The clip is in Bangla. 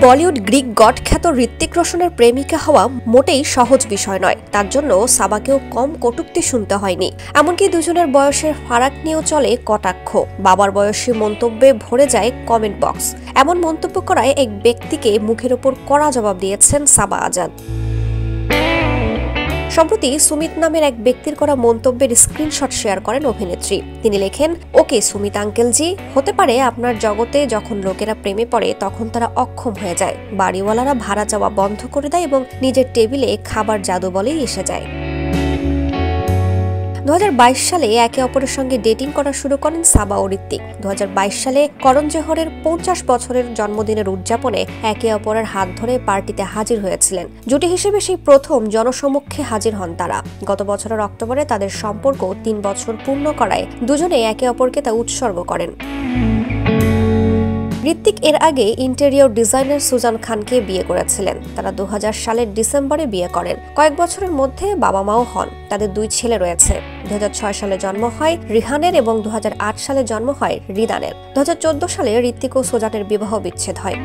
বলিউড গ্রিক গড খ্যাত ঋত্বিক রোশনের প্রেমিকা হওয়া মোটেই সহজ বিষয় নয়। তার জন্য সাবাকেও কম কটূক্তি শুনতে হয়নি। এমনকি দুজনের বয়সের ফারাক নিয়েও চলে কটাক্ষ। বাবার বয়সী মন্তব্যে ভরে যায় কমেন্ট বক্স। এমন মন্তব্য করায় এক ব্যক্তিকে মুখের ওপর কড়া জবাব দিয়েছেন সাবা আজাদ। সম্প্রতি সুমিত নামের এক ব্যক্তির করা মন্তব্যের স্ক্রিনশট শেয়ার করেন অভিনেত্রী। তিনি লেখেন, ওকে সুমিত আঙ্কেলজি, হতে পারে আপনার জগতে যখন লোকেরা প্রেমে পড়ে তখন তারা অক্ষম হয়ে যায়, বাড়িওয়ালারা ভাড়া চাওয়া বন্ধ করে দেয় এবং নিজের টেবিলে খাবার জাদু বলেই এসে যায়। 2022 সালে একে অপরের সঙ্গে ডেটিং করা শুরু করেন সাবা ও ঋত্বিক। 2022 সালে করণ জোহরের 50 বছরের জন্মদিনের উদযাপনে একে অপরের হাত ধরে পার্টিতে হাজির হয়েছিলেন। জুটি হিসেবে সেই প্রথম জনসমক্ষে হাজির হন তারা। গত বছরের অক্টোবরে তাদের সম্পর্ক 3 বছর পূর্ণ করায় দুজনে একে অপরকে তা উৎসর্গ করেন। ঋত্বিক এর আগে ইন্টেরিয়র ডিজাইনার সুজান খানকে বিয়ে করেছিলেন। তারা 2000 সালের ডিসেম্বরে বিয়ে করেন। কয়েক বছরের মধ্যে বাবা মাও হন। তাদের 2 ছেলে রয়েছে। 2006 সালে জন্ম হয় রিহানের এবং 2008 সালে জন্ম হয় রিদানের। 2014 সালে ঋত্বিক ও সুজানের বিবাহ বিচ্ছেদ হয়।